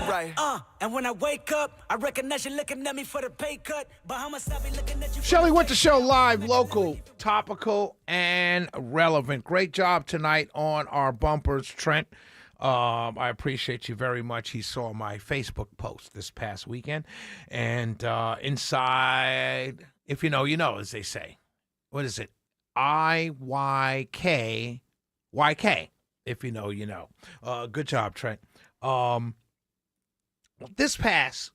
Right. And when I wake up, I recognize you looking at me for the pay cut. Bahamas, I be looking at you. Shelly Winter Show live, local, topical, and relevant. Great job tonight on our bumpers, Trent. I appreciate you very much. He saw my Facebook post this past weekend. And inside, if you know, you know, as they say. What is it? IYK. YK. If you know, you know. Good job, Trent. This past,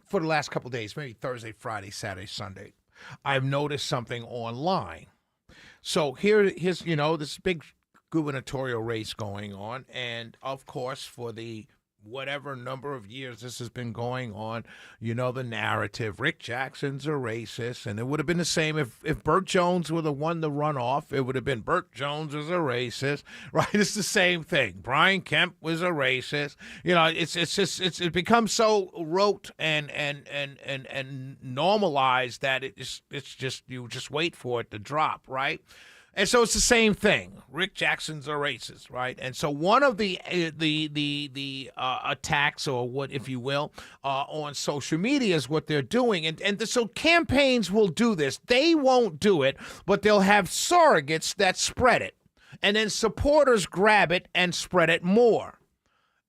for the last couple of days, maybe Thursday, Friday, Saturday, Sunday, I've noticed something online. So here's, you know, this big gubernatorial race going on. And, of course, for the whatever number of years this has been going on, you know the narrative. Rick Jackson's a racist. And it would have been the same if Burt Jones would have won the runoff. It would have been Burt Jones is a racist, right? It's the same thing. Brian Kemp was a racist. You know, it becomes so rote and normalized that it's just you just wait for it to drop, right? And so it's the same thing. Rick Jackson's a racist, right? And so one of the attacks, or what, if you will, on social media is what they're doing. And so campaigns will do this. They won't do it, but they'll have surrogates that spread it. And then supporters grab it and spread it more.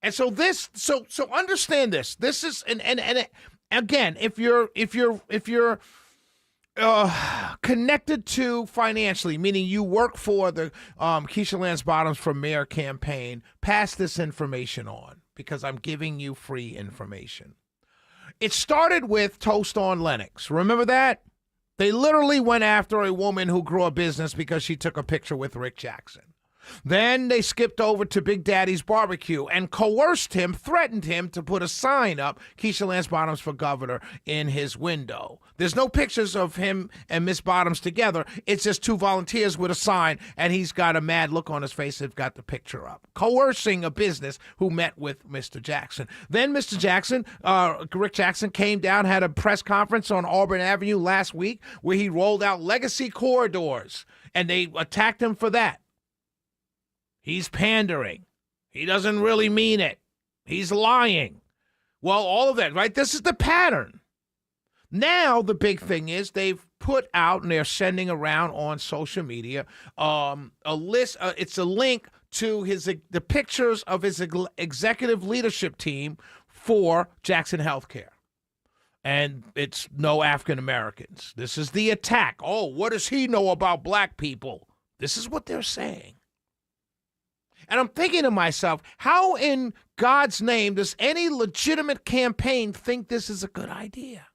And so so understand this. This is, and again, if you're connected to financially, meaning you work for the Keisha Lance Bottoms for Mayor campaign, pass this information on because I'm giving you free information. It started with Toast on Lennox. Remember that? They literally went after a woman who grew a business because she took a picture with Rick Jackson. Then they skipped over to Big Daddy's Barbecue and coerced him, threatened him to put a sign up, Keisha Lance Bottoms for governor, in his window. There's no pictures of him and Miss Bottoms together. It's just two volunteers with a sign, and he's got a mad look on his face. They've got the picture up. Coercing a business who met with Mr. Jackson. Then Mr. Jackson, Rick Jackson, came down, had a press conference on Auburn Avenue last week where he rolled out legacy corridors, and they attacked him for that. He's pandering. He doesn't really mean it. He's lying. Well, all of that, right? This is the pattern. Now, the big thing is they've put out, and they're sending around on social media, a list. It's a link to the pictures of his executive leadership team for Jackson Healthcare. And it's no African Americans. This is the attack. Oh, what does he know about black people? This is what they're saying. And I'm thinking to myself, how in God's name does any legitimate campaign think this is a good idea?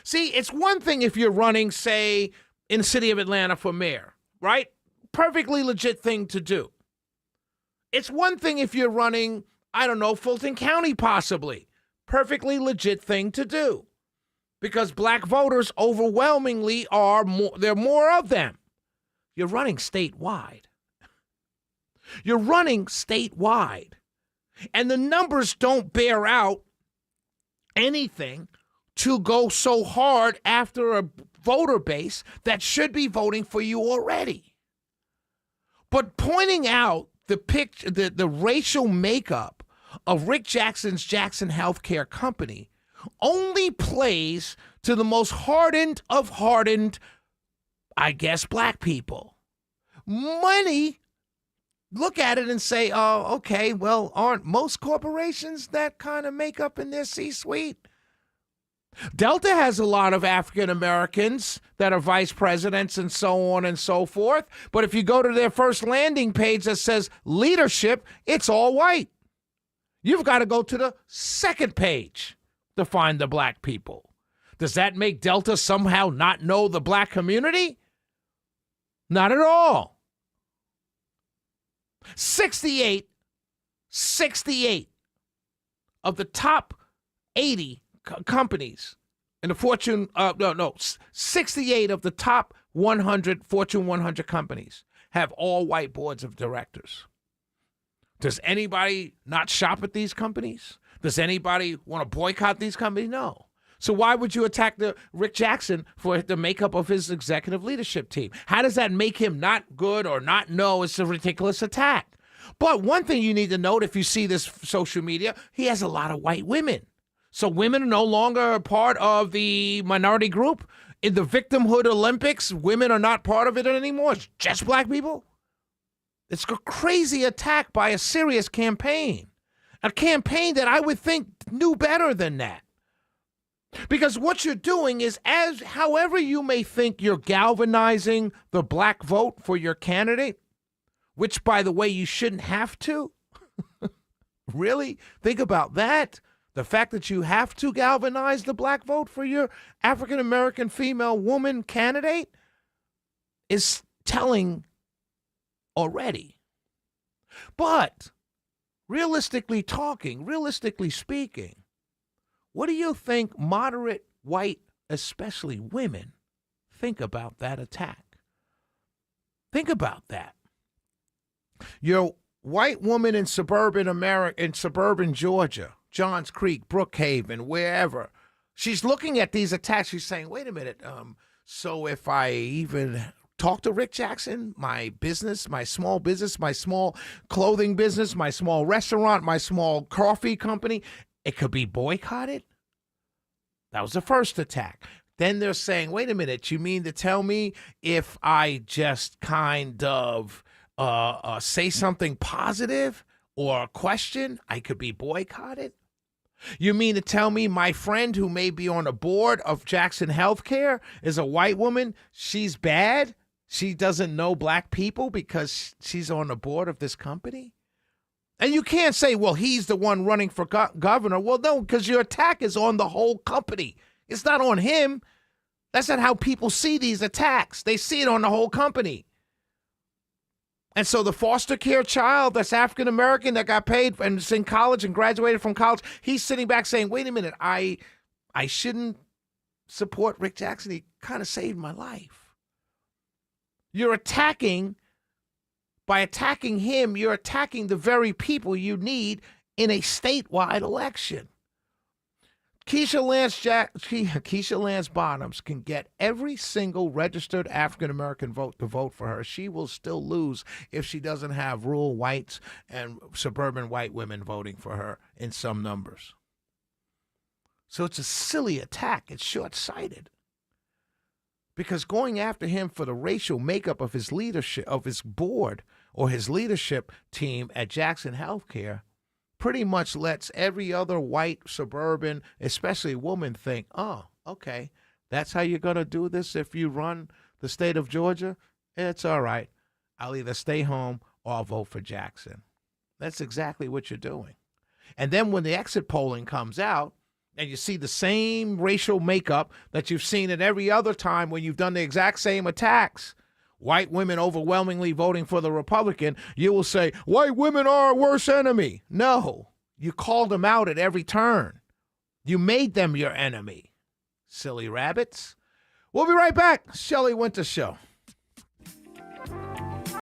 See, it's one thing if you're running, say, in the city of Atlanta for mayor, right? Perfectly legit thing to do. It's one thing if you're running, I don't know, Fulton County possibly. Perfectly legit thing to do. Because black voters overwhelmingly there are more of them. You're running statewide. You're running statewide. And the numbers don't bear out anything to go so hard after a voter base that should be voting for you already. But pointing out the racial makeup of Rick Jackson's Jackson Healthcare Company only plays to the most hardened of hardened, I guess, black people. Money. Look at it and say, oh, okay, well, aren't most corporations that kind of makeup in their C-suite? Delta has a lot of African Americans that are vice presidents and so on and so forth. But if you go to their first landing page that says leadership, it's all white. You've got to go to the second page to find the black people. Does that make Delta somehow not know the black community? Not at all. 68 of the top 80 companies in the Fortune, 68 of the top 100 Fortune 100 companies have all white boards of directors. Does anybody not shop at these companies? Does anybody want to boycott these companies? No. So why would you attack Rick Jackson for the makeup of his executive leadership team? How does that make him not good or not know? It's a ridiculous attack. But one thing you need to note if you see this social media, he has a lot of white women. So women are no longer a part of the minority group. In the victimhood Olympics, women are not part of it anymore. It's just black people. It's a crazy attack by a serious campaign. A campaign that I would think knew better than that. Because what you're doing is, however you may think you're galvanizing the black vote for your candidate, which, by the way, you shouldn't have to. Really? Think about that. The fact that you have to galvanize the black vote for your African-American female woman candidate is telling already. But realistically speaking, what do you think moderate white, especially women, think about that attack? Think about that. Your white woman in suburban America, in suburban Georgia, Johns Creek, Brookhaven, wherever, she's looking at these attacks. She's saying, wait a minute, so if I even talk to Rick Jackson, my business, my small clothing business, my small restaurant, my small coffee company, it could be boycotted? That was the first attack. Then they're saying, wait a minute, you mean to tell me if I just kind of say something positive or a question, I could be boycotted? You mean to tell me my friend who may be on the board of Jackson Healthcare is a white woman? She's bad? She doesn't know black people because she's on the board of this company? And you can't say, well, he's the one running for governor. Well, no, because your attack is on the whole company. It's not on him. That's not how people see these attacks. They see it on the whole company. And so the foster care child that's African-American that got paid and is in college and graduated from college, he's sitting back saying, wait a minute, I shouldn't support Rick Jackson. He kind of saved my life. You're attacking, by attacking him, you're attacking the very people you need in a statewide election. Keisha Lance Bottoms can get every single registered African-American vote to vote for her. She will still lose if she doesn't have rural whites and suburban white women voting for her in some numbers. So it's a silly attack. It's short-sighted. Because going after him for the racial makeup of his leadership, of his board or his leadership team at Jackson Healthcare, pretty much lets every other white suburban, especially woman, think, oh, okay, that's how you're going to do this if you run the state of Georgia? It's all right. I'll either stay home or I'll vote for Jackson. That's exactly what you're doing. And then when the exit polling comes out and you see the same racial makeup that you've seen at every other time when you've done the exact same attacks, white women overwhelmingly voting for the Republican, you will say, white women are our worst enemy. No, you called them out at every turn. You made them your enemy. Silly rabbits. We'll be right back. Shelley Winter Show.